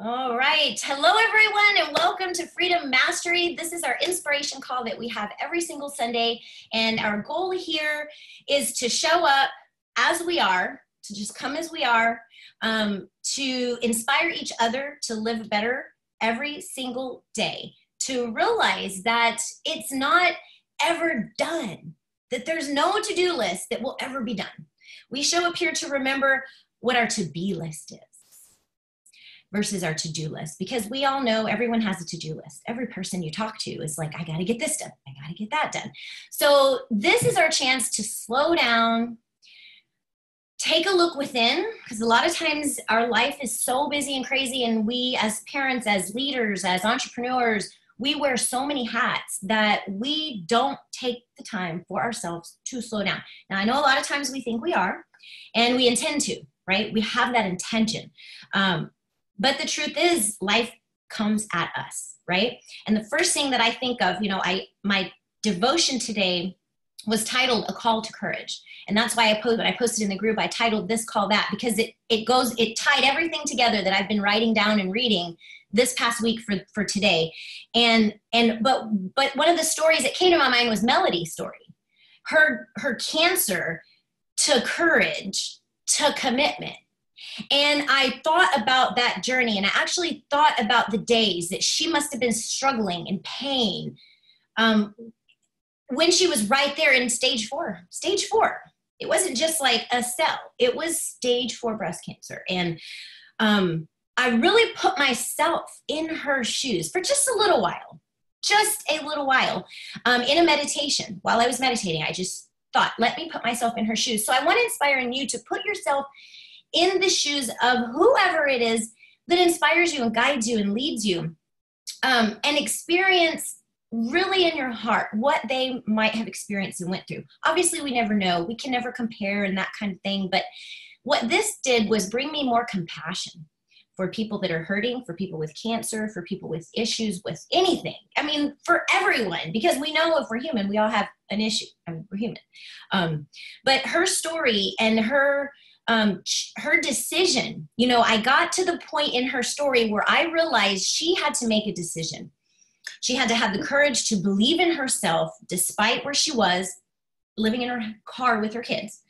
All right. Hello, everyone, and welcome to Freedom Mastery. This is our inspiration call that we have every single Sunday. And our goal here is to show up as we are, to just come as we are, to inspire each other to live better every single day, to realize that it's not ever done, that there's no to-do list that will ever be done. We show up here to remember what our to-be list is versus our to-do list, because we all know everyone has a to-do list. Every person you talk to is like, I got to get this done. I got to get that done. So this is our chance to slow down, take a look within, because a lot of times our life is so busy and crazy, and we as parents, as leaders, as entrepreneurs, we wear so many hats that we don't take the time for ourselves to slow down. Now, I know a lot of times we think we are, and we intend to, right? We have that intention. But the truth is, life comes at us, right? And the first thing that I think of, my devotion today was titled A Call to Courage. And that's why when I posted in the group, I titled this call that, because it tied everything together that I've been writing down and reading this past week for today. But one of the stories that came to my mind was Melody's story. Her cancer took courage, took commitment. And I thought about that journey, and I actually thought about the days that she must have been struggling in pain when she was right there in stage 4. Stage 4. It wasn't just like a cell. It was stage 4 breast cancer. And I really put myself in her shoes for just a little while, in a meditation. While I was meditating, I just thought, let me put myself in her shoes. So I want to inspire you to put yourself in the shoes of whoever it is that inspires you and guides you and leads you, and experience really in your heart what they might have experienced and went through. Obviously, we never know. We can never compare and that kind of thing. But what this did was bring me more compassion for people that are hurting, for people with cancer, for people with issues with anything. I mean, for everyone, because we know if we're human, we all have an issue. I mean, we're human. But her story and her decision, I got to the point in her story where I realized she had to make a decision. She had to have the courage to believe in herself, despite where she was living in her car with her kids.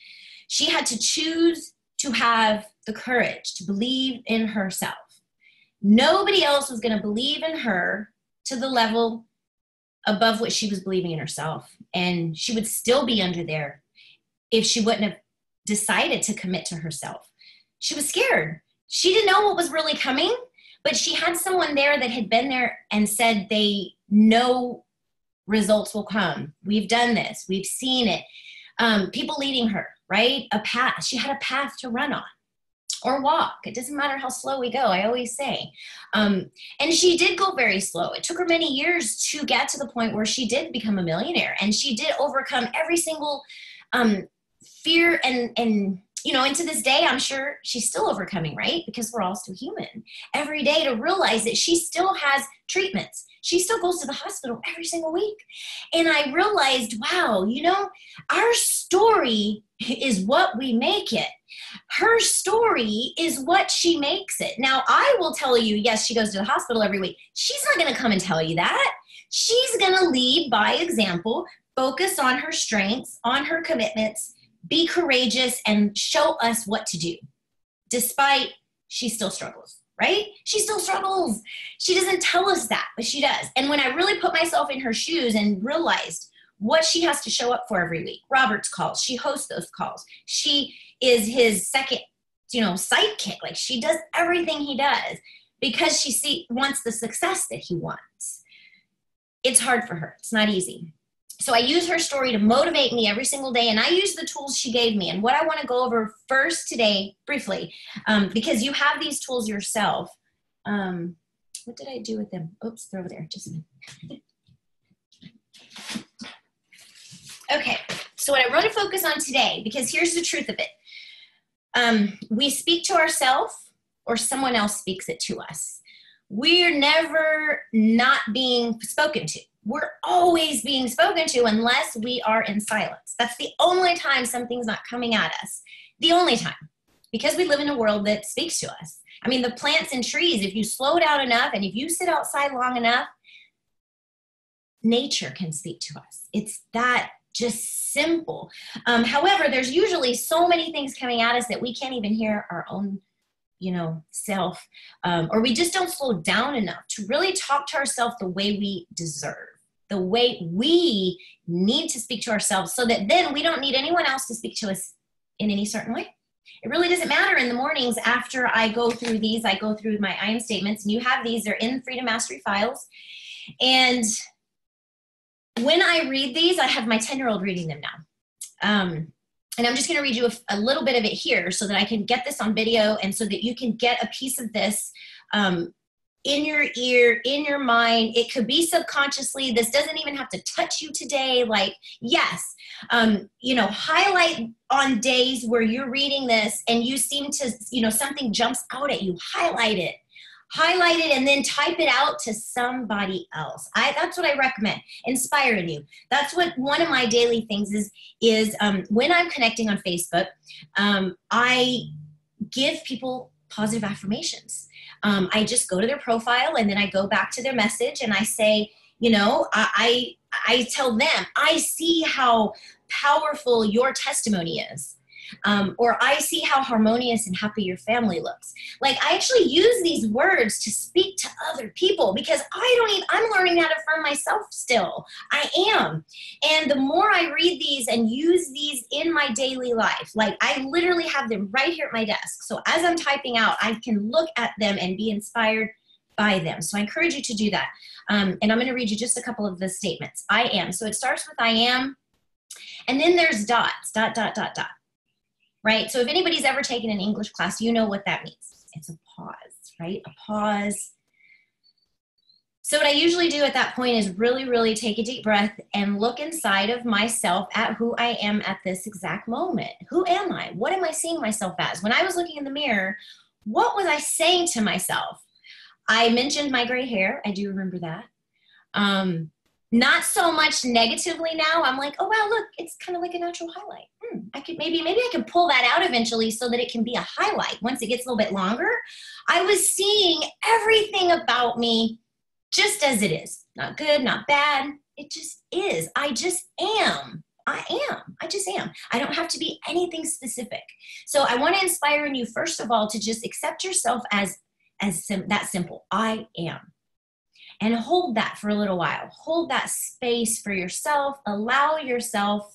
She had to choose to have the courage to believe in herself. Nobody else was going to believe in her to the level above what she was believing in herself. And she would still be under there if she wouldn't have decided to commit to herself. She was scared. She didn't know what was really coming, but she had someone there that had been there and said they know results will come. We've done this. We've seen it. People leading her, right? A path. She had a path to run on or walk. It doesn't matter how slow we go, I always say. And she did go very slow. It took her many years to get to the point where she did become a millionaire, and she did overcome every single fear and to this day, I'm sure she's still overcoming, right? Because we're all still human. Every day to realize that she still has treatments. She still goes to the hospital every single week. And I realized, wow, our story is what we make it. Her story is what she makes it. Now, I will tell you, yes, she goes to the hospital every week. She's not going to come and tell you that. She's going to lead by example, focus on her strengths, on her commitments, be courageous, and show us what to do, despite she still struggles, right? She still struggles. She doesn't tell us that, but she does. And when I really put myself in her shoes and realized what she has to show up for every week, Robert's calls, she hosts those calls. She is his second, sidekick. Like, she does everything he does because she wants the success that he wants. It's hard for her. It's not easy. So I use her story to motivate me every single day, and I use the tools she gave me. And what I want to go over first today, briefly, because you have these tools yourself. What did I do with them? Oops, they're over there. Just a minute. Okay, so what I want to focus on today, because here's the truth of it. We speak to ourselves, or someone else speaks it to us. We're never not being spoken to. We're always being spoken to unless we are in silence. That's the only time something's not coming at us. The only time. because we live in a world that speaks to us. I mean, the plants and trees, if you slow down enough and if you sit outside long enough, nature can speak to us. It's that just simple. However, there's usually so many things coming at us that we can't even hear our own, self, or we just don't slow down enough to really talk to ourselves the way we deserve, the way we need to speak to ourselves, so that then we don't need anyone else to speak to us in any certain way. It really doesn't matter in the mornings after I go through these, I go through my I am statements, and you have these, they're in Freedom Mastery files. And when I read these, I have my 10-year-old reading them now. And I'm just going to read you a little bit of it here so that I can get this on video and so that you can get a piece of this in your ear, in your mind. It could be subconsciously. This doesn't even have to touch you today. Like, yes, highlight on days where you're reading this and you seem to, something jumps out at you. Highlight it, and then type it out to somebody else. That's what I recommend. Inspiring you. That's what one of my daily things is when I'm connecting on Facebook, I give people positive affirmations. I just go to their profile and then I go back to their message and I say, I tell them, I see how powerful your testimony is. Or I see how harmonious and happy your family looks. Like, I actually use these words to speak to other people because I'm learning how to affirm myself still. I am. And the more I read these and use these in my daily life, like I literally have them right here at my desk. So as I'm typing out, I can look at them and be inspired by them. So I encourage you to do that. And I'm going to read you just a couple of the statements. I am. So it starts with I am. And then there's dots, ... Right? So if anybody's ever taken an English class, you know what that means. It's a pause, right? A pause. So what I usually do at that point is really, really take a deep breath and look inside of myself at who I am at this exact moment. Who am I? What am I seeing myself as? When I was looking in the mirror, what was I saying to myself? I mentioned my gray hair. I do remember that. Not so much negatively now. I'm like, oh, wow, look, it's kind of like a natural highlight. Maybe I can pull that out eventually so that it can be a highlight. Once it gets a little bit longer, I was seeing everything about me just as it is. Not good, not bad. It just is. I just am. I just am. I don't have to be anything specific. So I want to inspire in you, first of all, to just accept yourself as that simple. I am. And hold that for a little while. Hold that space for yourself. Allow yourself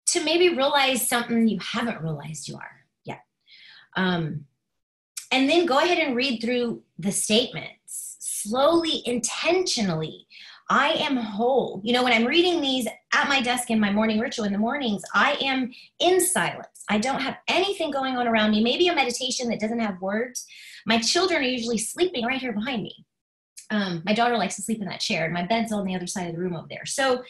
to maybe realize something you haven't realized you are yet. And then go ahead and read through the statements slowly, intentionally. I am whole. When I'm reading these at my desk in my morning ritual in the mornings, I am in silence. I don't have anything going on around me. Maybe a meditation that doesn't have words. My children are usually sleeping right here behind me. My daughter likes to sleep in that chair, and my bed's on the other side of the room over there. So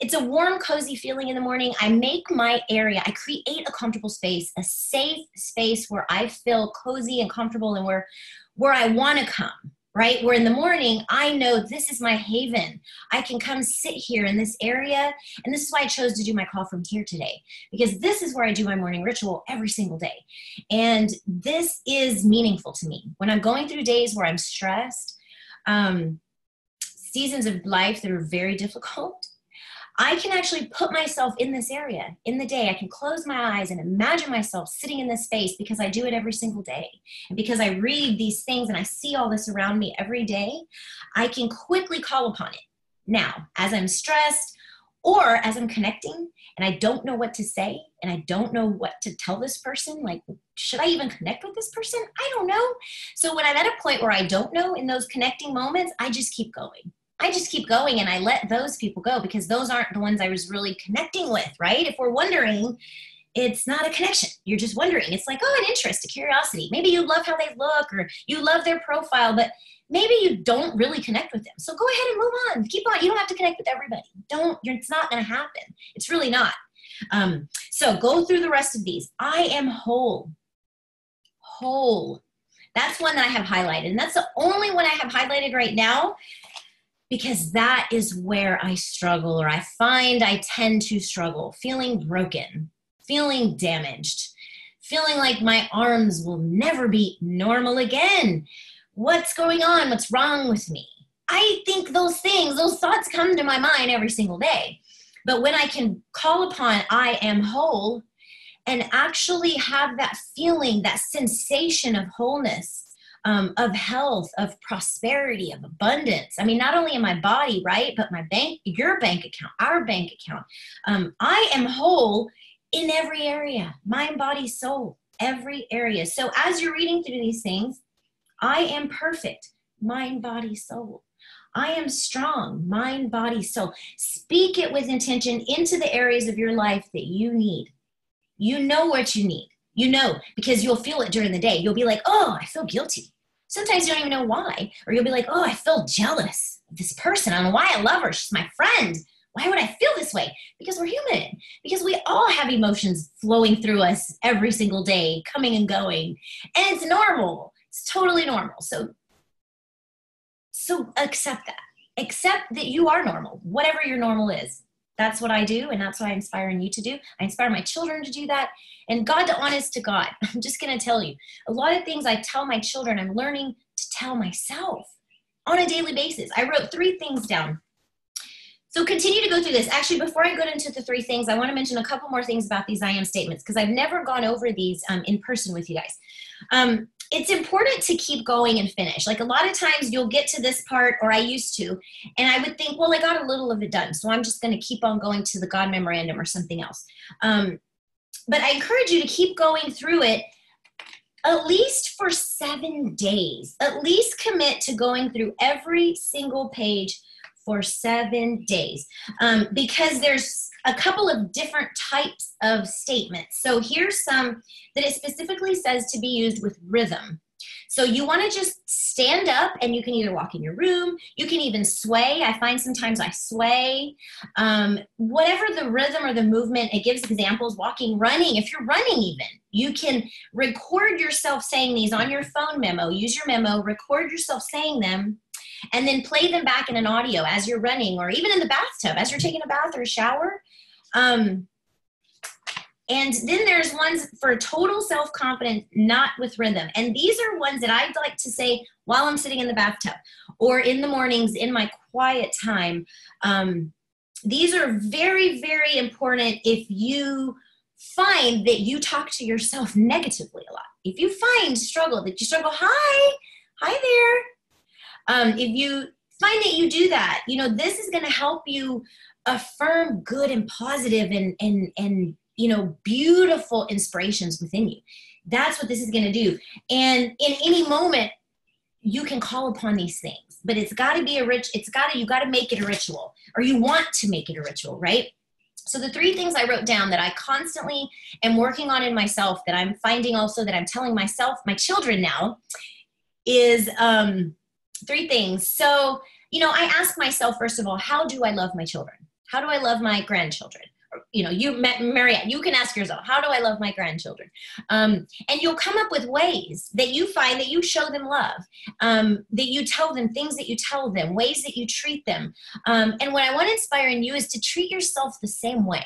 it's a warm, cozy feeling in the morning. I make my area, I create a comfortable space, a safe space where I feel cozy and comfortable and where I want to come, right? Where in the morning, I know this is my haven. I can come sit here in this area. And this is why I chose to do my call from here today, because this is where I do my morning ritual every single day. And this is meaningful to me. When I'm going through days where I'm stressed, seasons of life that are very difficult, I can actually put myself in this area in the day. I can close my eyes and imagine myself sitting in this space because I do it every single day. And because I read these things and I see all this around me every day, I can quickly call upon it. Now, as I'm stressed or as I'm connecting and I don't know what to say and I don't know what to tell this person, like, should I even connect with this person? I don't know. So when I'm at a point where I don't know in those connecting moments, I just keep going. And I let those people go because those aren't the ones I was really connecting with, right? If we're wondering, it's not a connection. You're just wondering. It's like, oh, an interest, a curiosity. Maybe you love how they look or you love their profile, but maybe you don't really connect with them. So go ahead and move on. Keep on. You don't have to connect with everybody. It's not going to happen. It's really not. So go through the rest of these. I am whole. Whole. That's one that I have highlighted. And that's the only one I have highlighted right now because that is where I struggle, or I find I tend to struggle, feeling broken, feeling damaged, feeling like my arms will never be normal again. What's going on? What's wrong with me? I think those things, those thoughts come to my mind every single day. But when I can call upon I am whole and actually have that feeling, that sensation of wholeness, of health, of prosperity, of abundance. I mean, not only in my body, right? But my bank, your bank account, our bank account. I am whole in every area, mind, body, soul, every area. So as you're reading through these things, I am perfect, mind, body, soul. I am strong, mind, body, soul. Speak it with intention into the areas of your life that you need. You know what you need. You know, because you'll feel it during the day. You'll be like, oh, I feel guilty. Sometimes you don't even know why. Or you'll be like, oh, I feel jealous of this person. I don't know why I love her. She's my friend. Why would I feel this way? Because we're human. Because we all have emotions flowing through us every single day, coming and going. And it's normal. It's totally normal. So accept that. Accept that you are normal, whatever your normal is. That's what I do, and that's what I'm inspiring you to do. I inspire my children to do that. And God, honest to God, I'm just going to tell you, a lot of things I tell my children, I'm learning to tell myself on a daily basis. I wrote 3 things down. So continue to go through this. Actually, before I go into the 3 things, I want to mention a couple more things about these I am statements, because I've never gone over these in person with you guys. It's important to keep going and finish. Like a lot of times you'll get to this part, or I used to, and I would think, well, I got a little of it done, so I'm just going to keep on going to the God memorandum or something else. But I encourage you to keep going through it at least for 7 days. At least commit to going through every single page for 7 days, because there's a couple of different types of statements. So here's some that it specifically says to be used with rhythm. So you want to just stand up, and you can either walk in your room, you can even sway. I find sometimes I sway. Whatever the rhythm or the movement, it gives examples, walking, running. If you're running even, you can record yourself saying these on your phone memo. Use your memo, record yourself saying them, and then play them back in an audio as you're running, or even in the bathtub as you're taking a bath or a shower. And then there's ones for total self-confidence, not with rhythm. And these are ones that I'd like to say while I'm sitting in the bathtub or in the mornings in my quiet time. These are very, very important if you find that you talk to yourself negatively a lot. If you find that you struggle, hi there. If you find that you do that, this is going to help you affirm good and positive and beautiful inspirations within you. That's what this is going to do. And in any moment, you can call upon these things, but it's got to be you got to make it a ritual, or you want to make it a ritual, right? So the 3 things I wrote down that I constantly am working on in myself, that I'm finding also that I'm telling myself, my children now, is 3 things. So, I ask myself, first of all, how do I love my children? How do I love my grandchildren? Mariette, you can ask yourself, how do I love my grandchildren? And you'll come up with ways that you find that you show them love, that you tell them things that you tell them, ways that you treat them. And what I want to inspire in you is to treat yourself the same way.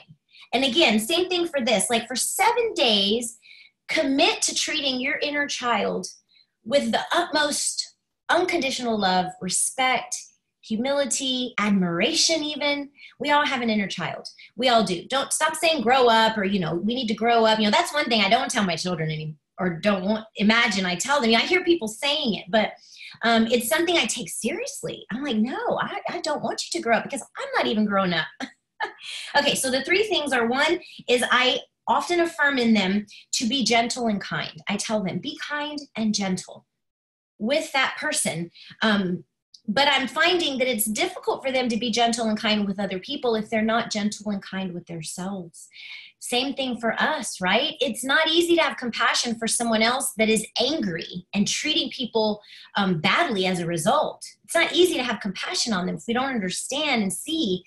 And again, same thing for this, like for 7 days, commit to treating your inner child with the utmost unconditional love, respect, humility, admiration even. We all have an inner child. We all do. Don't stop saying grow up, or, we need to grow up. That's one thing I don't tell my children anymore, or imagine I tell them. I hear people saying it, but it's something I take seriously. I'm like, no, I don't want you to grow up, because I'm not even grown up. Okay, so the 3 things are, 1 is I often affirm in them to be gentle and kind. I tell them, be kind and gentle with that person. But I'm finding that it's difficult for them to be gentle and kind with other people if they're not gentle and kind with themselves. Same thing for us, right? It's not easy to have compassion for someone else that is angry and treating people badly as a result. It's not easy to have compassion on them if we don't understand and see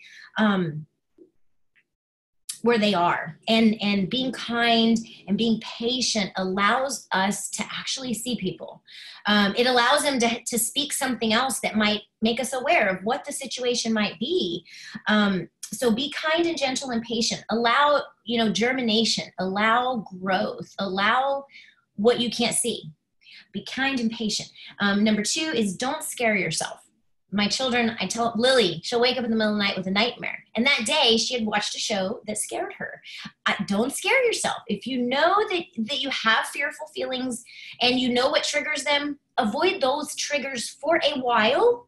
where they are, and being kind and being patient allows us to actually see people. It allows them to speak something else that might make us aware of what the situation might be. So be kind and gentle and patient. Allow, germination, allow growth, allow what you can't see. Be kind and patient. Number 2 is don't scare yourself. My children, I tell Lily, she'll wake up in the middle of the night with a nightmare. And that day she had watched a show that scared her. Don't scare yourself. If you know that you have fearful feelings and you know what triggers them, avoid those triggers for a while.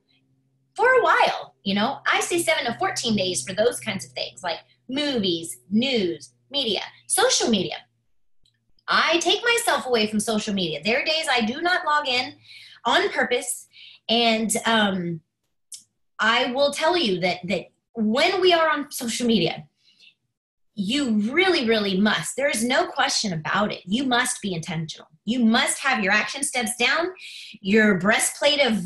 I say 7 to 14 days for those kinds of things like movies, news, media, social media. I take myself away from social media. There are days I do not log in on purpose. And I will tell you that when we are on social media, you really, really must. There is no question about it. You must be intentional. You must have your action steps down, your breastplate of,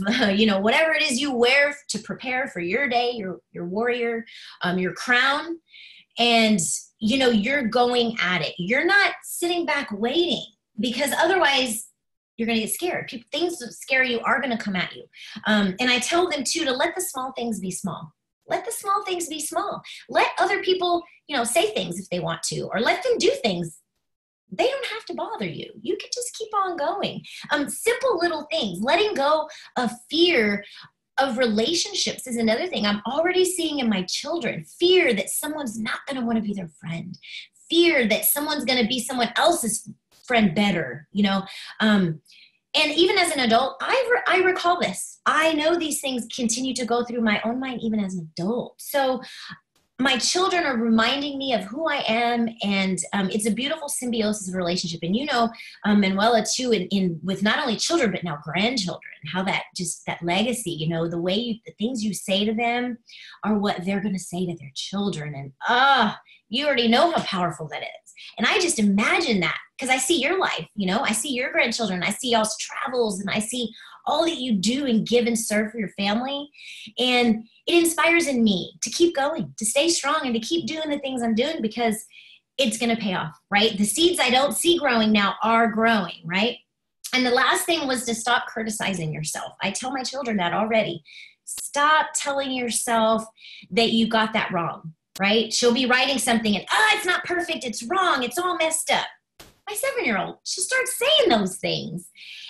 whatever it is you wear to prepare for your day, your warrior, your crown. And, you're going at it. You're not sitting back waiting, because otherwise you're going to get scared. Things that scare you are going to come at you. And I tell them too, to let the small things be small. Let the small things be small. Let other people, say things if they want to, or let them do things. They don't have to bother you. You can just keep on going. Simple little things. Letting go of fear of relationships is another thing I'm already seeing in my children. Fear that someone's not going to want to be their friend. Fear that someone's going to be someone else's friend better, and even as an adult, I recall this. I know these things continue to go through my own mind even as an adult. So my children are reminding me of who I am, and it's a beautiful symbiosis of relationship. And Manuela too, in with not only children but now grandchildren, how that legacy, the things you say to them are what they're going to say to their children, and you already know how powerful that is. And I just imagine that, because I see your life, I see your grandchildren, I see y'all's travels, and I see all that you do and give and serve for your family. And it inspires in me to keep going, to stay strong, and to keep doing the things I'm doing, because it's going to pay off, right? The seeds I don't see growing now are growing, right? And the last thing was to stop criticizing yourself. I tell my children that already. Stop telling yourself that you got that wrong, right? She'll be writing something and, it's not perfect, it's wrong, it's all messed up. My 7-year-old, she'll start saying those things.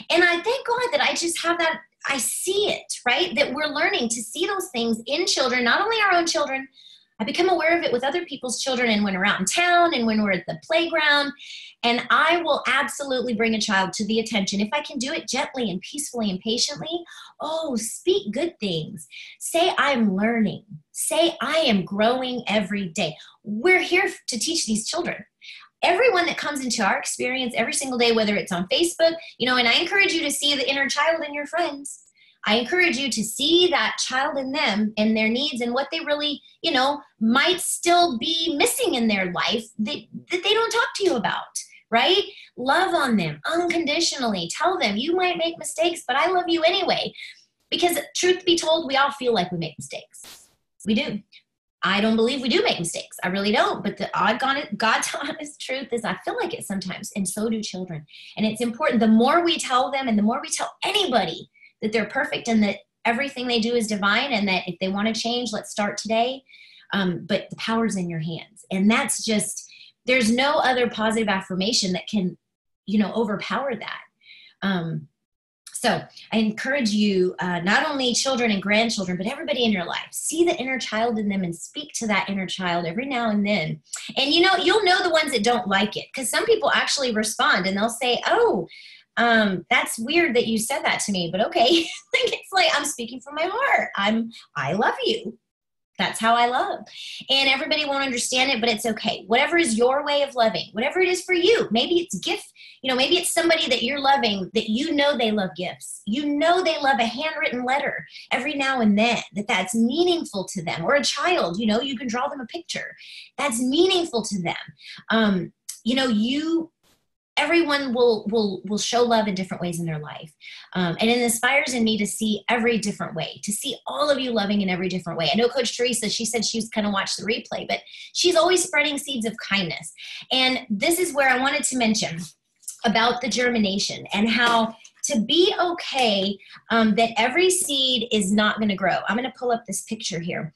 And I thank God that I just have that, I see it, right? That we're learning to see those things in children, not only our own children. I become aware of it with other people's children, and when we're out in town and when we're at the playground. And I will absolutely bring a child to the attention, if I can do it gently and peacefully and patiently. Speak good things. Say I'm learning. Say I am growing every day. We're here to teach these children. Everyone that comes into our experience every single day, whether it's on Facebook, and I encourage you to see the inner child in your friends. I encourage you to see that child in them and their needs and what they really, might still be missing in their life that they don't talk to you about, right? Love on them unconditionally. Tell them you might make mistakes, but I love you anyway. Because truth be told, we all feel like we make mistakes. We do. I don't believe we do make mistakes. I really don't. But God's honest truth is I feel like it sometimes, and so do children. And it's important. The more we tell them, and the more we tell anybody that they're perfect and that everything they do is divine, and that if they want to change, let's start today. But the power's in your hands. And that's just, there's no other positive affirmation that can, overpower that. So I encourage you, not only children and grandchildren, but everybody in your life, see the inner child in them and speak to that inner child every now and then. And you'll know the ones that don't like it, because some people actually respond and they'll say, that's weird that you said that to me, but okay. It's like, I'm speaking from my heart. I love you. That's how I love. And everybody won't understand it, but it's okay. Whatever is your way of loving, whatever it is for you, maybe it's gift, maybe it's somebody that you're loving that they love gifts. They love a handwritten letter every now and then, that's meaningful to them. Or a child, you can draw them a picture that's meaningful to them. everyone will show love in different ways in their life. And it inspires in me to see every different way, to see all of you loving in every different way. I know Coach Teresa, she said she's going to watch the replay, but she's always spreading seeds of kindness. And this is where I wanted to mention about the germination and how to be okay that every seed is not going to grow. I'm going to pull up this picture here.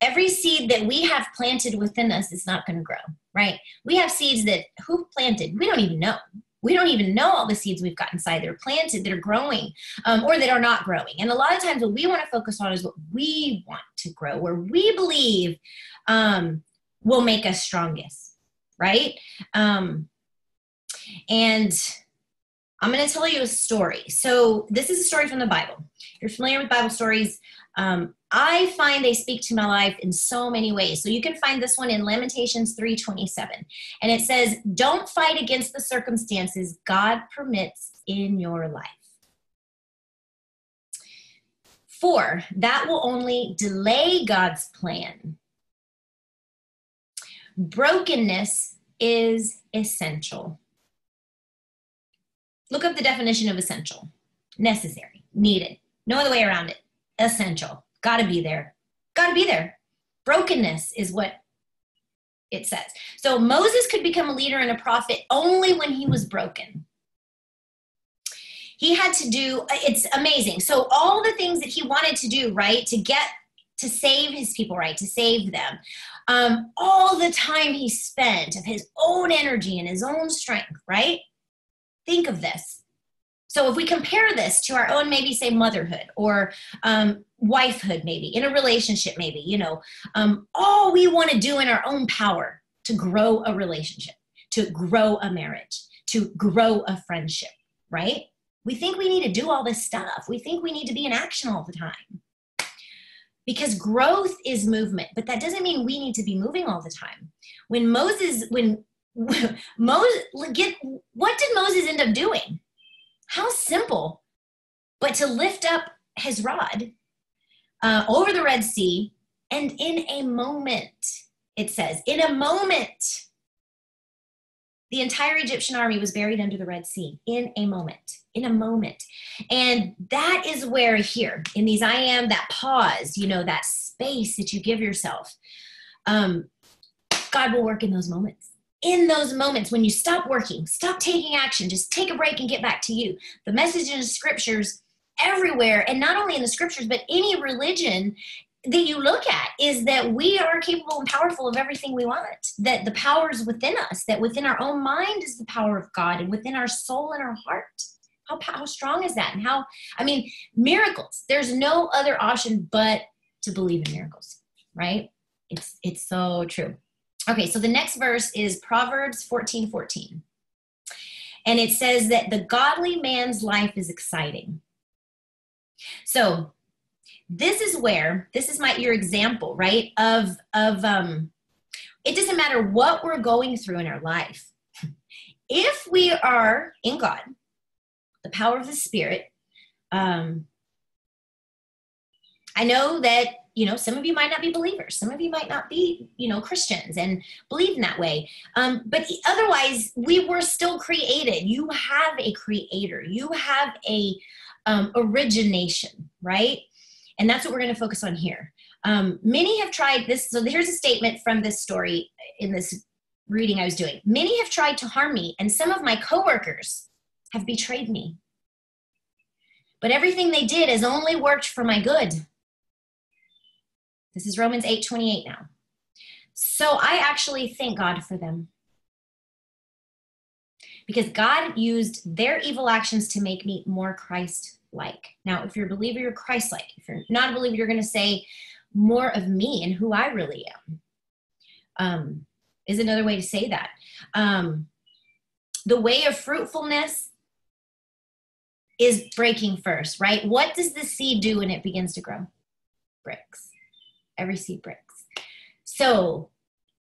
Every seed that we have planted within us is not going to grow, right? We have seeds that who planted? We don't even know. We don't even know all the seeds we've got inside that are planted, that are growing, or that are not growing. And a lot of times what we want to focus on is what we want to grow, where we believe will make us strongest, right? And I'm going to tell you a story. So this is a story from the Bible. If you're familiar with Bible stories, I find they speak to my life in so many ways. So you can find this one in Lamentations 3:27. And it says, don't fight against the circumstances God permits in your life. For that will only delay God's plan. Brokenness is essential. Look up the definition of essential. Necessary, needed, no other way around it. Essential. Got to be there. Got to be there. Brokenness is what it says. So Moses could become a leader and a prophet only when he was broken. He had to do, it's amazing. So all the things that he wanted to do, right, to save his people, right, to save them, all the time he spent of his own energy and his own strength, right? Think of this. So if we compare this to our own, maybe say motherhood or wifehood, maybe in a relationship, maybe, you know, all we want to do in our own power to grow a relationship, to grow a marriage, to grow a friendship, right? We think we need to do all this stuff. We think we need to be in action all the time because growth is movement, but that doesn't mean we need to be moving all the time. What did Moses end up doing? How simple, but to lift up his rod over the Red Sea, and in a moment, it says, in a moment, the entire Egyptian army was buried under the Red Sea. In a moment. And that is where here, in these I am, that pause, you know, that space that you give yourself, God will work in those moments. In those moments when you stop working, stop taking action, just take a break and get back to you. The message in the scriptures everywhere, and not only in the scriptures, but any religion that you look at, is that we are capable and powerful of everything we want, that the power is within us, that within our own mind is the power of God, and within our soul and our heart. How strong is that? And miracles. There's no other option but to believe in miracles, right? It's so true. Okay, so the next verse is Proverbs 14:14. And it says that the godly man's life is exciting. So this is your example, right? Of it doesn't matter what we're going through in our life. If we are in God, the power of the Spirit, I know that, you know, some of you might not be believers. Some of you might not be, you know, Christians and believe in that way. But otherwise, we were still created. You have a creator. You have a origination, right? And that's what we're going to focus on here. Many have tried this. So here's a statement from this story in this reading I was doing. Many have tried to harm me, and some of my coworkers have betrayed me. But everything they did has only worked for my good. This is Romans 8:28 now. So I actually thank God for them. Because God used their evil actions to make me more Christ-like. Now, if you're a believer, you're Christ-like. If you're not a believer, you're going to say more of me and who I really am. Is another way to say that. The way of fruitfulness is breaking first, right? What does the seed do when it begins to grow? Breaks. Every seed breaks. So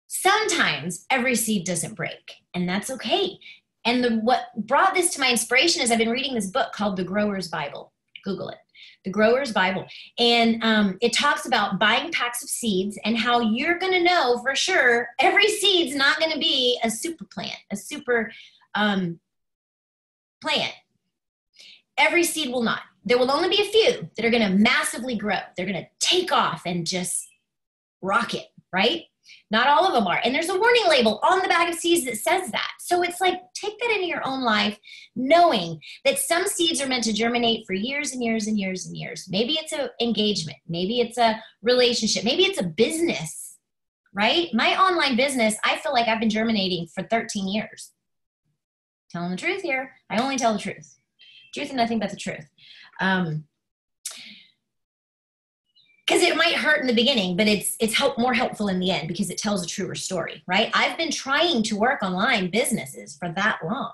sometimes every seed doesn't break, and that's okay. And what brought this to my inspiration is I've been reading this book called The Grower's Bible. Google it. The Grower's Bible. And it talks about buying packs of seeds and how you're going to know for sure every seed's not going to be a super plant, a super plant. Every seed will not. There will only be a few that are going to massively grow. They're going to take off and just rocket, right? Not all of them are. And there's a warning label on the bag of seeds that says that. So it's like, take that into your own life, knowing that some seeds are meant to germinate for years and years and years and years. Maybe it's an engagement. Maybe it's a relationship. Maybe it's a business, right? My online business, I feel like I've been germinating for 13 years. Telling the truth here. I only tell the truth. Truth and nothing but the truth. Because it might hurt in the beginning, but it's more helpful in the end because it tells a truer story, right? I've been trying to work online businesses for that long.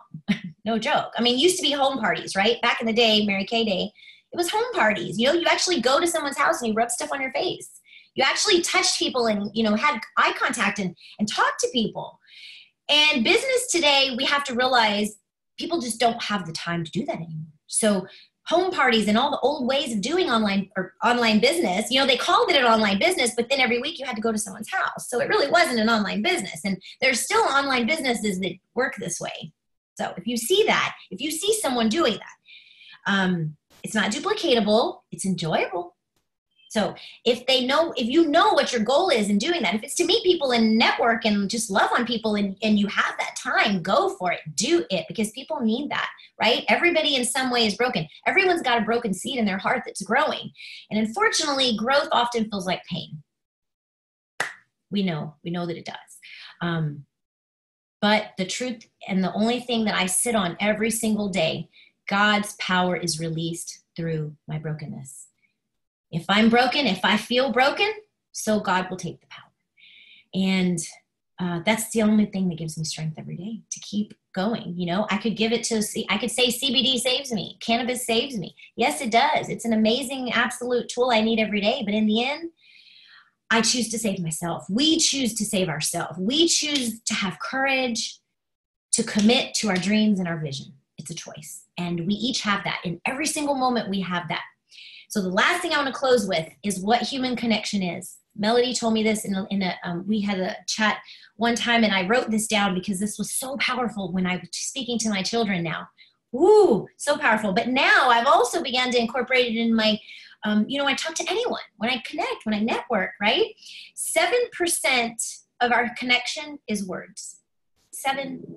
No joke. I mean, it used to be home parties, right? Back in the day, Mary Kay Day, it was home parties. You know, you actually go to someone's house and you rub stuff on your face. You actually touched people and, you know, had eye contact and talked to people. And business today, we have to realize people just don't have the time to do that anymore. So home parties and all the old ways of doing online business, you know, they called it an online business, but then every week you had to go to someone's house. So it really wasn't an online business. And there's still online businesses that work this way. So if you see that, if you see someone doing that, it's not duplicatable, it's enjoyable. So if you know what your goal is in doing that, if it's to meet people and network and just love on people and you have that time, go for it, do it, because people need that, right? Everybody in some way is broken. Everyone's got a broken seed in their heart that's growing. And unfortunately, growth often feels like pain. We know that it does. But the truth and the only thing that I sit on every single day, God's power is released through my brokenness. If I'm broken, if I feel broken, so God will take the power. And that's the only thing that gives me strength every day to keep going. You know, I could I could say CBD saves me. Cannabis saves me. Yes, it does. It's an amazing, absolute tool I need every day. But in the end, I choose to save myself. We choose to save ourselves. We choose to have courage to commit to our dreams and our vision. It's a choice. And we each have that. In every single moment, we have that. So the last thing I want to close with is what human connection is. Melody told me this we had a chat one time, and I wrote this down because this was so powerful when I was speaking to my children now. Woo, so powerful. But now I've also began to incorporate it in my, I talk to anyone, when I connect, when I network, right? 7% of our connection is words. 7%.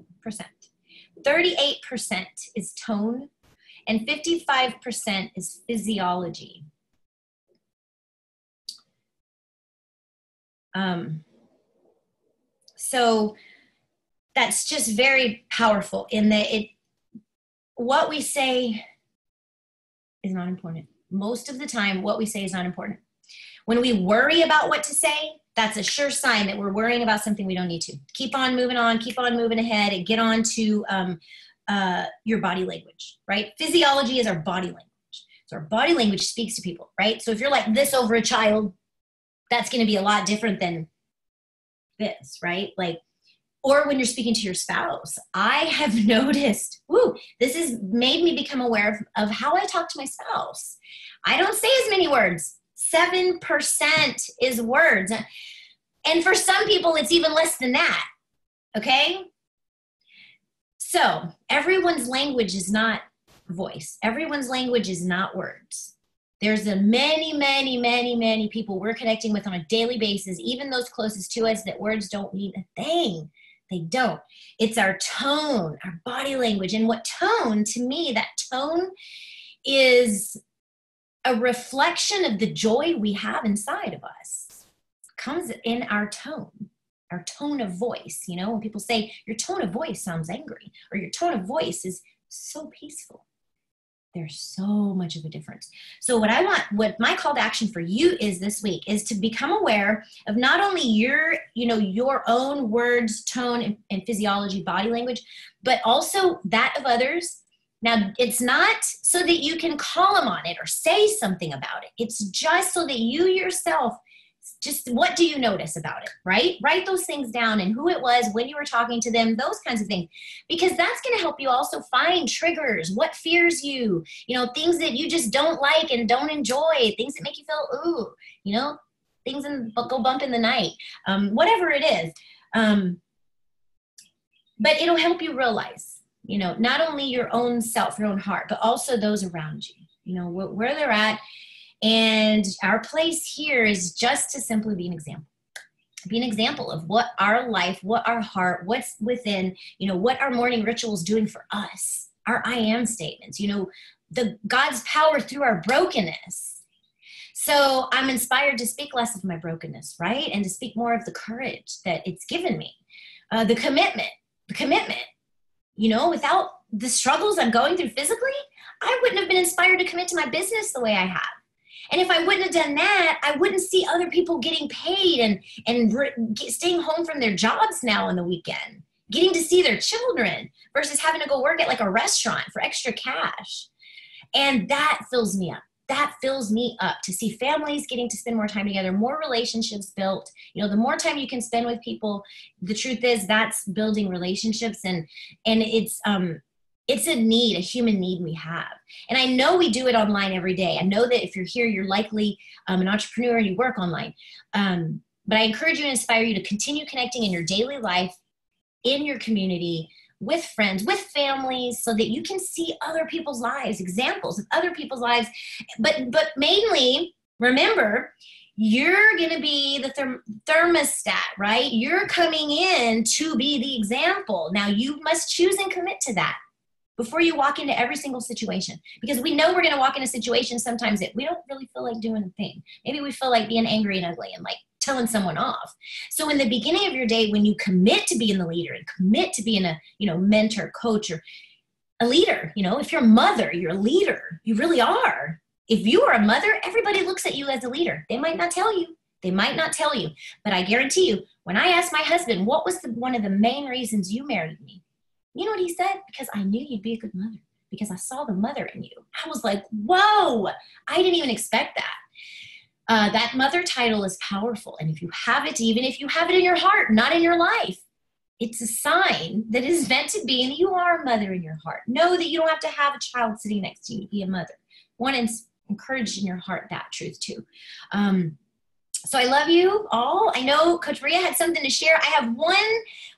38% is tone. And 55% is physiology. So that's just very powerful in that what we say is not important. Most of the time, what we say is not important. When we worry about what to say, that's a sure sign that we're worrying about something we don't need to. Keep on moving ahead, and get on to your body language, right? Physiology is our body language. So our body language speaks to people, right? So if you're like this over a child, that's going to be a lot different than this, right? Like, or when you're speaking to your spouse, I have noticed, this has made me become aware of how I talk to my spouse. I don't say as many words. 7% is words. And for some people, it's even less than that. Okay? So everyone's language is not voice. Everyone's language is not words. There's many people we're connecting with on a daily basis, even those closest to us, that words don't mean a thing. They don't. It's our tone, our body language. And what tone, to me, that tone is a reflection of the joy we have inside of us. It comes in our tone of voice. You know, when people say your tone of voice sounds angry or your tone of voice is so peaceful, there's so much of a difference. So what my call to action for you is this week is to become aware of not only your own words, tone, and physiology, body language, but also that of others. Now, it's not so that you can call them on it or say something about it. It's just so that you yourself, just what do you notice about it, right? Write those things down and who it was, when you were talking to them, those kinds of things, because that's going to help you also find triggers, what fears you, things that you just don't like and don't enjoy, things that make you feel, things go bump in the night, whatever it is. But it'll help you realize you know, not only your own self, your own heart, but also those around you, you know, where they're at. And our place here is just to simply be an example. Be an example of what our life, what our heart, what's within, you know, what our morning ritual is doing for us, our I am statements, you know, the God's power through our brokenness. So I'm inspired to speak less of my brokenness, right? And to speak more of the courage that it's given me, the commitment, you know, without the struggles I'm going through physically, I wouldn't have been inspired to commit to my business the way I have. And if I wouldn't have done that, I wouldn't see other people getting paid and staying home from their jobs now on the weekend, getting to see their children versus having to go work at like a restaurant for extra cash. And that fills me up. That fills me up to see families getting to spend more time together, more relationships built. You know, the more time you can spend with people, the truth is that's building relationships, and it's a need, a human need we have. And I know we do it online every day. I know that if you're here, you're likely an entrepreneur and you work online. But I encourage you and inspire you to continue connecting in your daily life, in your community, with friends, with families, so that you can see other people's lives, examples of other people's lives. But mainly, remember, you're going to be the thermostat, right? You're coming in to be the example. Now, you must choose and commit to that before you walk into every single situation. Because we know we're going to walk into situations sometimes that we don't really feel like doing a thing. Maybe we feel like being angry and ugly and like telling someone off. So in the beginning of your day, when you commit to being the leader and commit to being a, you know, mentor, coach, or a leader, you know, if you're a mother, you're a leader. You really are. If you are a mother, everybody looks at you as a leader. They might not tell you. They might not tell you. But I guarantee you, when I asked my husband, what was one of the main reasons you married me? You know what he said? Because I knew you'd be a good mother. Because I saw the mother in you. I was like, whoa, I didn't even expect that. That mother title is powerful. And if you have it, even if you have it in your heart, not in your life, it's a sign that is meant to be, and you are a mother in your heart. Know that you don't have to have a child sitting next to you to be a mother. Want to encourage in your heart that truth too. So I love you all. I know Coach Rita had something to share. I have one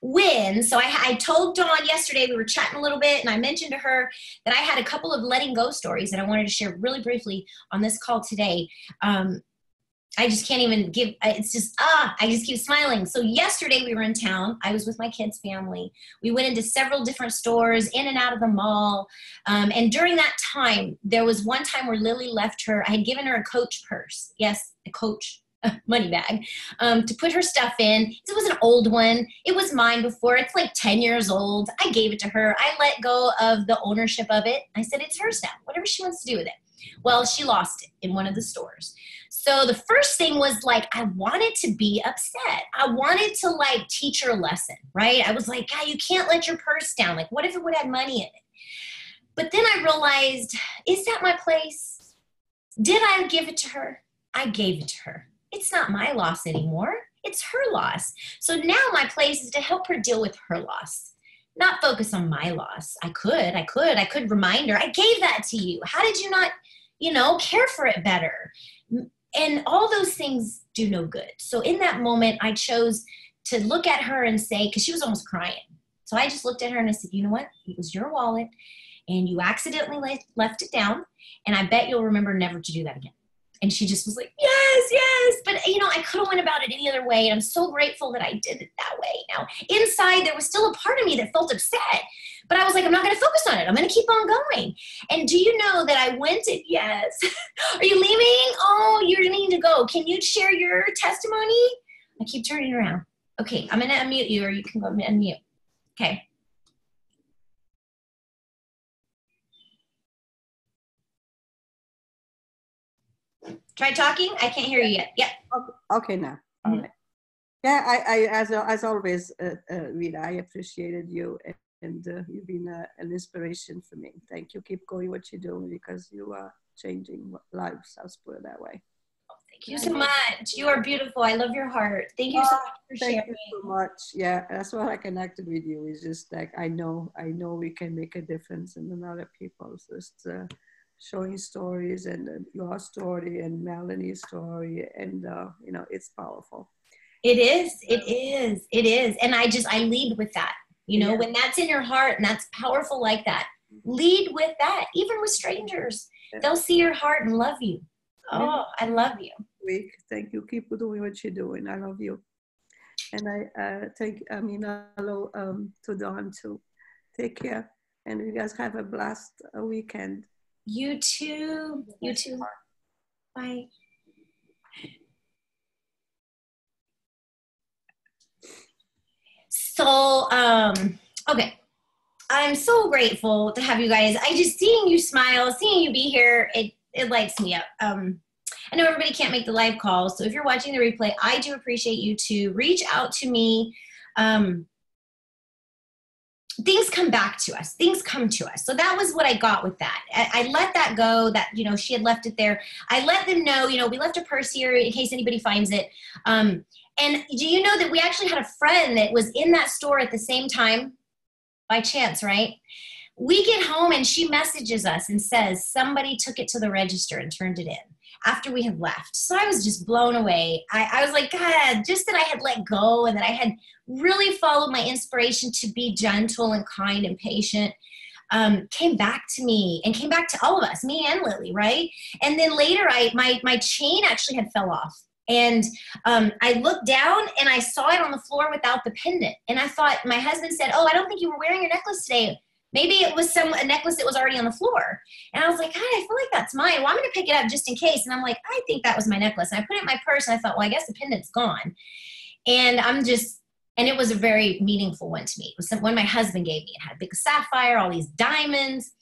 win. So I told Dawn yesterday, we were chatting a little bit, and I mentioned to her that I had a couple of letting go stories that I wanted to share really briefly on this call today. I just can't even give, it's just, I just keep smiling. So yesterday we were in town. I was with my kids' family. We went into several different stores, in and out of the mall. And during that time, there was one time where Lily left her, I had given her a Coach purse. Yes, a Coach money bag, to put her stuff in. It was an old one. It was mine before. It's like 10 years old. I gave it to her. I let go of the ownership of it. I said, it's hers now, whatever she wants to do with it. Well, she lost it in one of the stores. So the first thing was like, I wanted to be upset. I wanted to like teach her a lesson, right? I was like, God, you can't let your purse down. Like, what if it would have money in it? But then I realized, is that my place? Did I give it to her? I gave it to her. It's not my loss anymore. It's her loss. So now my place is to help her deal with her loss, not focus on my loss. I could remind her, I gave that to you. How did you not, care for it better? And all those things do no good. So in that moment, I chose to look at her and say, because she was almost crying. So I just looked at her and I said, you know what? It was your wallet and you accidentally left it down. And I bet you'll remember never to do that again. And she just was like, yes. But, I could have went about it any other way. And I'm so grateful that I did it that way. Now, inside, there was still a part of me that felt upset. But I was like, I'm not going to focus on it. I'm going to keep on going. And do you know that I went to, yes. Are you leaving? Oh, you're needing to go. Can you share your testimony? I keep turning around. Okay, I'm going to unmute you, or you can go unmute. Okay. Try talking. I can't hear you yet. Yep. Okay, now. All right. Yeah, I as always, Rita, I appreciated you, and you've been an inspiration for me. Thank you. Keep going what you're doing, because you are changing lives. I'll put it that way. Thank you so much. You are beautiful. I love your heart. Thank you so much for sharing. Thank you so much. Yeah, that's why I connected with you. It's just like I know we can make a difference in other people. So it's showing stories, and your story and Melanie's story, and it's powerful. It is. And I lead with that. You know, when that's in your heart and that's powerful like that, lead with that, even with strangers. They'll see your heart and love you. Oh, I love you. Thank you. Keep doing what you're doing. I love you. And hello to Dawn too. Take care. And you guys have a blast weekend. You too. You too. Bye. So, okay. I'm so grateful to have you guys. I just, seeing you smile, seeing you be here, it lights me up. I know everybody can't make the live call, so if you're watching the replay, I do appreciate you to reach out to me. Things come back to us. Things come to us. So that was what I got with that. I let that go, that, you know, she had left it there. I let them know, you know, we left a purse here in case anybody finds it. And do you know that we actually had a friend that was in that store at the same time? By chance, right? We get home and she messages us and says, somebody took it to the register and turned it in after we had left. So I was just blown away. I was like, God, just that I had let go and that I had really followed my inspiration to be gentle and kind and patient, came back to me and came back to all of us, me and Lily, right? And then later, my chain actually had fell off. And I looked down and I saw it on the floor without the pendant. And I thought, my husband said, oh, I don't think you were wearing your necklace today. Maybe it was a necklace that was already on the floor. And I was like, God, I feel like that's mine. Well, I'm going to pick it up just in case. And I'm like, I think that was my necklace. And I put it in my purse and I thought, well, I guess the pendant's gone. And and it was a very meaningful one to me. It was one my husband gave me. It had a big sapphire, all these diamonds.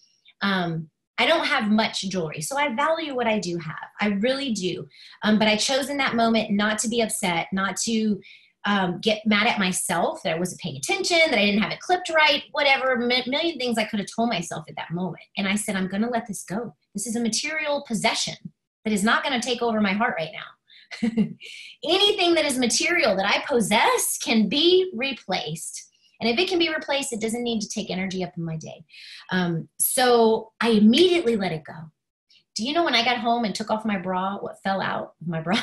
I don't have much jewelry, so I value what I do have. I really do. But I chose in that moment not to be upset, not to get mad at myself that I wasn't paying attention, that I didn't have it clipped right, whatever, million things I could have told myself at that moment. And I said, I'm going to let this go. This is a material possession that is not going to take over my heart right now. Anything that is material that I possess can be replaced. And if it can be replaced, it doesn't need to take energy up in my day. So I immediately let it go. Do you know when I got home and took off my bra, what fell out of my bra?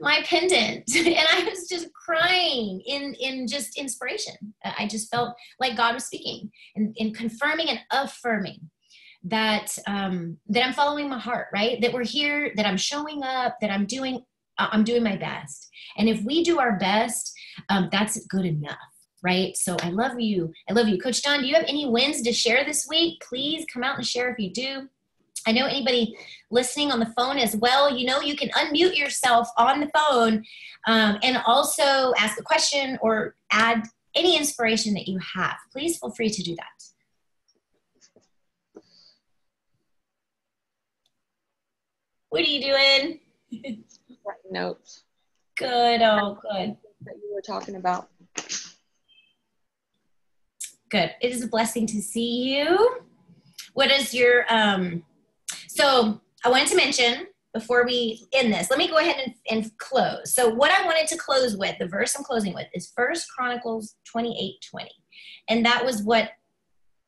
My pendant. And I was just crying in just inspiration. I just felt like God was speaking and confirming and affirming that I'm following my heart, right? That we're here, that I'm showing up, that I'm doing my best. And if we do our best, that's good enough, right? So I love you. I love you. Coach John, do you have any wins to share this week? Please come out and share if you do. I know anybody listening on the phone as well, you know, you can unmute yourself on the phone and also ask a question or add any inspiration that you have. Please feel free to do that. What are you doing? Writing notes. Good. Oh, good. That you were talking about. Good. It is a blessing to see you. What is your, so I wanted to mention before we end this, let me go ahead and close. So what I wanted to close with, the verse I'm closing with is 1 Chronicles 28:20. And that was what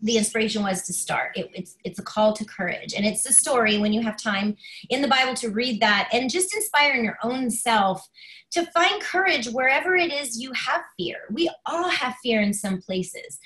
the inspiration was to start. It's a call to courage. And it's a story when you have time in the Bible to read that and just inspire in your own self to find courage wherever it is you have fear. We all have fear in some places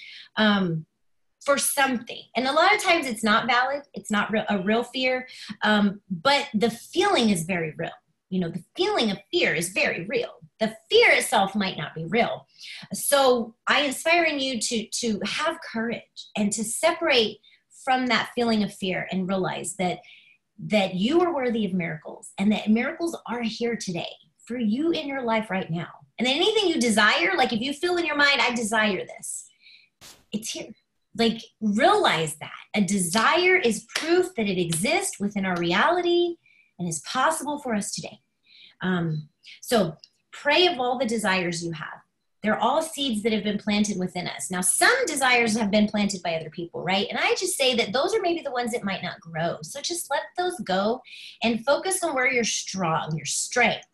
for something. And a lot of times it's not valid. It's not a real fear, but the feeling is very real. You know, the feeling of fear is very real. The fear itself might not be real. So I inspire in you to have courage and to separate from that feeling of fear and realize that you are worthy of miracles and that miracles are here today for you in your life right now. And then anything you desire, like if you feel in your mind, I desire this, it's here. Like realize that a desire is proof that it exists within our reality and is possible for us today. So pray of all the desires you have. They're all seeds that have been planted within us. Now, some desires have been planted by other people, right? And I just say that those are maybe the ones that might not grow. So just let those go and focus on where you're strong, your strengths.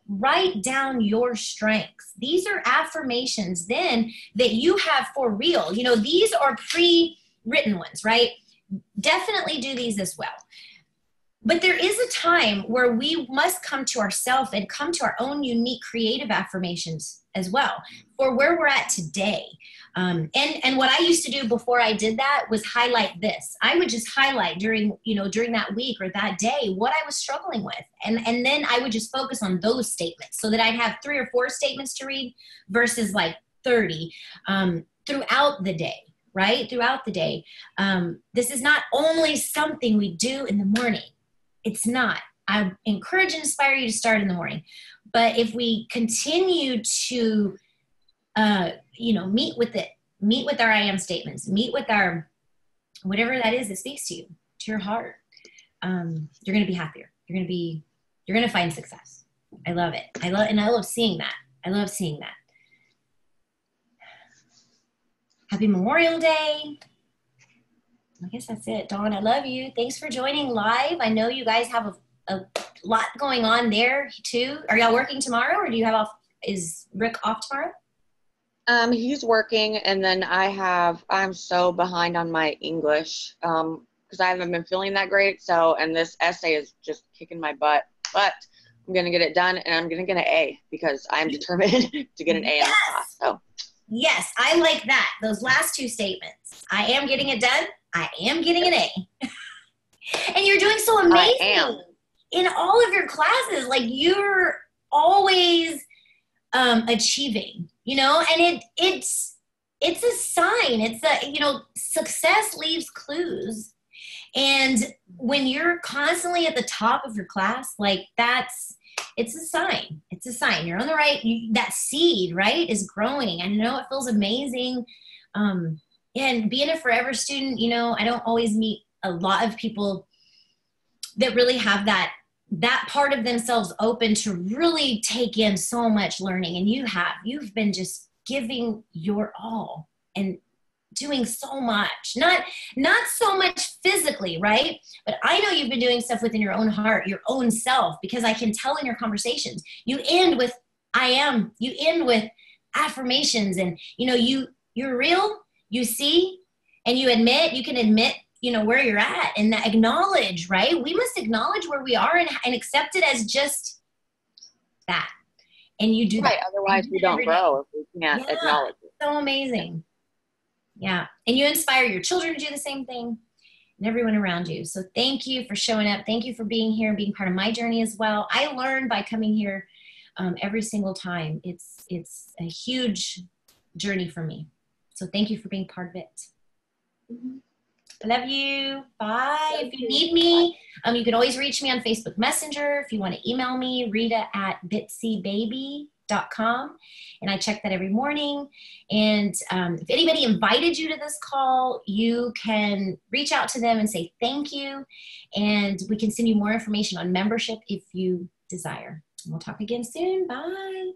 Write down your strengths. These are affirmations then that you have for real. You know, these are pre-written ones, right? Definitely do these as well. But there is a time where we must come to ourselves and come to our own unique creative affirmations as well for where we're at today. And what I used to do before I did that was highlight this. I would just highlight during that week or that day what I was struggling with. And then I would just focus on those statements so that I'd have 3 or 4 statements to read versus like 30 throughout the day, right? Throughout the day. This is not only something we do in the morning. It's not. I encourage and inspire you to start in the morning. But if we continue to meet with our I am statements, meet with our, whatever that is that speaks to you, to your heart, you're going to be happier. You're going to find success. I love it. I love seeing that. Happy Memorial Day. I guess that's it. Dawn, I love you. Thanks for joining live. I know you guys have a lot going on there too. Are y'all working tomorrow, or do you have off? Is Rick off tomorrow? He's working, and then I'm so behind on my English because I haven't been feeling that great. So, and this essay is just kicking my butt, but I'm going to get it done, and I'm going to get an A because I'm determined to get an A in the class. So. Yes, I like that. Those last 2 statements. I am getting it done. I am getting an A. And you're doing so amazing. I am. In all of your classes. Like, you're always achieving, and it's a sign. It's a, success leaves clues. And when you're constantly at the top of your class, like it's a sign. It's a sign. You're on the right, that seed, right, is growing. I know it feels amazing. And being a forever student, I don't always meet a lot of people that really have that part of themselves open to really take in so much learning. And you've been just giving your all and doing so much, not so much physically, right? But I know you've been doing stuff within your own heart, your own self, because I can tell in your conversations, you end with, I am, you end with affirmations, and, you're real, you see, and you can admit, where you're at, and that acknowledge, right? We must acknowledge where we are and accept it as just that. And you do right, that. Otherwise we don't grow if we can't acknowledge it. So amazing. Yeah. And you inspire your children to do the same thing and everyone around you. So thank you for showing up. Thank you for being here and being part of my journey as well. I learn by coming here every single time. It's a huge journey for me. So thank you for being part of it. Mm-hmm. I love you. Bye. If you need me, you can always reach me on Facebook Messenger. If you want to email me, rita@bitsybaby.com. And I check that every morning. And if anybody invited you to this call, you can reach out to them and say thank you. And we can send you more information on membership if you desire. And we'll talk again soon. Bye.